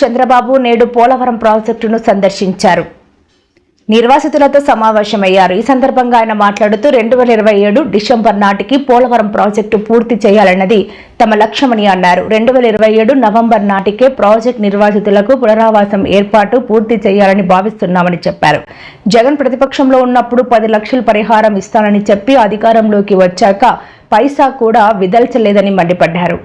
చంద్రబాబు నేడు పోలవరం ప్రాజెక్టును సందర్శించారు. నిర్వాసితులతో సమావేశమయ్యారు. ఈ సందర్భంగా ఆయన మాట్లాడుతూ 2027 డిసెంబర్ నాటికి పోలవరం ప్రాజెక్టు పూర్తి చేయాలన్నది తమ లక్ష్యమని అన్నారు. 2027 నవంబర్ నాటికే ప్రాజెక్టు నిర్వాసితులకు పునరావాసం ఏర్పాటు పూర్తి చేయాలని భావిస్తున్నామని చెప్పారు. జగన్ ప్రతిపక్షంలో ఉన్నప్పుడు 10 లక్షల పరిహారం ఇస్తానని చెప్పి అధికారంలోకి వచ్చాక పైసా కూడా విదల్చలేదని మండిపడ్డారు.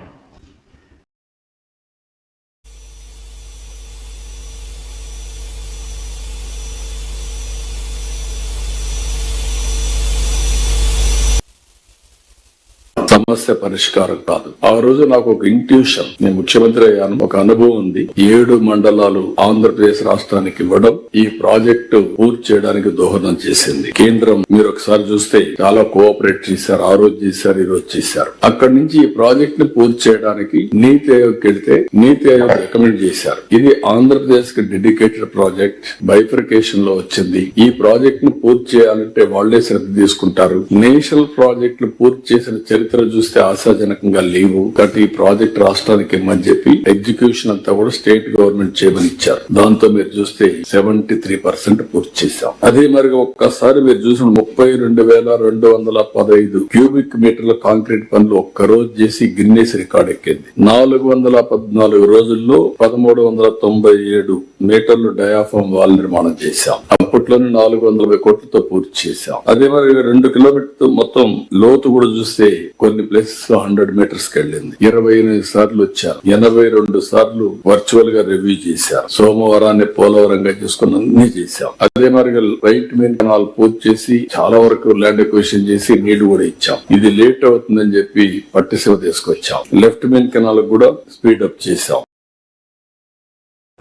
సమస్య పరిష్కారం కాదు. ఆ రోజు నాకు ఒక ఇంట్యూషన్, నేను ముఖ్యమంత్రి అయ్యాను, ఒక అనుభవం ఉంది. 7 మండలాలు ఆంధ్రప్రదేశ్ రాష్ట్రానికి ఇవ్వడం ఈ ప్రాజెక్టు పూర్తి చేయడానికి దోహదం చేసింది. కేంద్రం మీరు ఒకసారి చూస్తే చాలా కోఆపరేట్ చేశారు. ఆ రోజు చేశారు, ఈ రోజు చేశారు. అక్కడి నుంచి ఈ ప్రాజెక్ట్ ని పూర్తి చేయడానికి నీతి ఆయోగ్ వెళ్తే నీతి ఆయోగ్ రికమెండ్ చేశారు. ఇది ఆంధ్రప్రదేశ్ కి డెడికేటెడ్ ప్రాజెక్ట్, బైఫర్కేషన్ లో వచ్చింది. ఈ ప్రాజెక్ట్ ని పూర్తి చేయాలంటే వాళ్లే శ్రద్ధ తీసుకుంటారు. నేషనల్ ప్రాజెక్టులు పూర్తి చేసిన చరిత్ర చూస్తే ఆశాజనకంగా లేవు. కాబట్టి ఈ ప్రాజెక్ట్ రాష్ట్రానికి ఇమ్మని చెప్పి ఎగ్జిక్యూషన్ అంతా కూడా స్టేట్ గవర్నమెంట్ చేయమని ఇచ్చారు. దాంతో మీరు చూస్తే 73% పూర్తి చేశాం. అదే మరి ఒక్కసారి మీరు చూసిన 32,215 క్యూబిక్ మీటర్ల కాంక్రీట్ పనులు ఒక్కరోజు చేసి గిన్నెస్ రికార్డ్ ఎక్కింది. 414 రోజుల్లో 1397 మీటర్లు డయాఫామ్ వాల్ నిర్మాణం చేశాం. అప్పట్లోనే 480 కోట్లతో పూర్తి చేశాం. అదే మరి 2 కిలోమీటర్లు మొత్తం లోతు కూడా చూస్తే కొన్ని ప్లేసెస్ 100 మీటర్స్ కి వెళ్ళింది. 28 సార్లు వచ్చారు. 82 సార్లు వర్చువల్ గా రివ్యూ చేశారు. సోమవారాన్ని పోలవరంగా చేసుకుని అన్ని చేశాం. అదే మరి రైట్ మెయిన్ కెనాల్ పూర్తి చేసి చాలా వరకు ల్యాండ్ ఎక్విజిషన్ చేసి నీళ్లు కూడా ఇచ్చాం. ఇది లేట్ అవుతుందని చెప్పి పట్టిసీమ తీసుకొచ్చాం. లెఫ్ట్ మెయిన్ కెనాల్ కూడా స్పీడ్ అప్ చేశాం.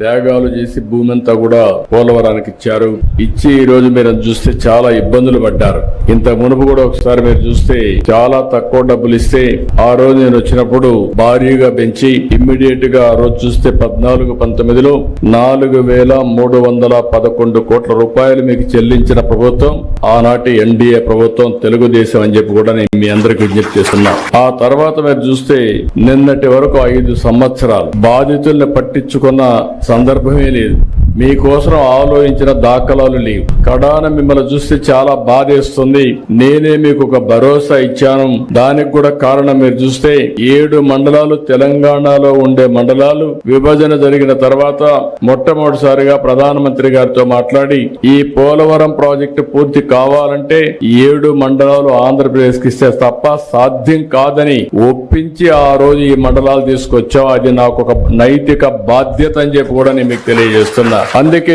త్యాగాలు చేసి భూమి అంతా కూడా పోలవరానికి ఇచ్చారు. ఇచ్చి ఈ రోజు మీరు చూస్తే చాలా ఇబ్బందులు పడ్డారు. ఇంత మునుపు కూడా ఒకసారి మీరు చూస్తే చాలా తక్కువ డబ్బులు ఇస్తే ఆ రోజు నేను వచ్చినప్పుడు భారీగా పెంచి ఇమ్మీడియట్ గా ఆ రోజు చూస్తే 14-19లో 4,311 కోట్ల రూపాయలు మీకు చెల్లించిన ప్రభుత్వం ఆనాటి ఎన్డీఏ ప్రభుత్వం, తెలుగుదేశం అని చెప్పి కూడా నేను మీ అందరికి విజ్ఞప్తి చేస్తున్నా. ఆ తర్వాత మీరు చూస్తే నిన్నటి వరకు 5 సంవత్సరాలు బాధితుల్ని పట్టించుకున్న సందర్భమే లేదు. మీకోసం ఆలోచించిన దాఖలాలు లేవు. కడాన మిమ్మల్ని చూస్తే చాలా బాధేస్తుంది. నేనే మీకు ఒక భరోసా ఇచ్చాను. దానికి కూడా కారణం మీరు చూస్తే 7 మండలాలు తెలంగాణలో ఉండే మండలాలు విభజన జరిగిన తర్వాత మొట్టమొదటిసారిగా ప్రధానమంత్రి గారితో మాట్లాడి ఈ పోలవరం ప్రాజెక్టు పూర్తి కావాలంటే 7 మండలాలు ఆంధ్రప్రదేశ్ కి ఇస్తే తప్ప సాధ్యం కాదని ఒప్పించి ఆ రోజు ఈ మండలాలు తీసుకొచ్చాం. అది నాకు ఒక నైతిక బాధ్యత అని చెప్పి కూడా నేను మీకు తెలియజేస్తున్నా. అందుకే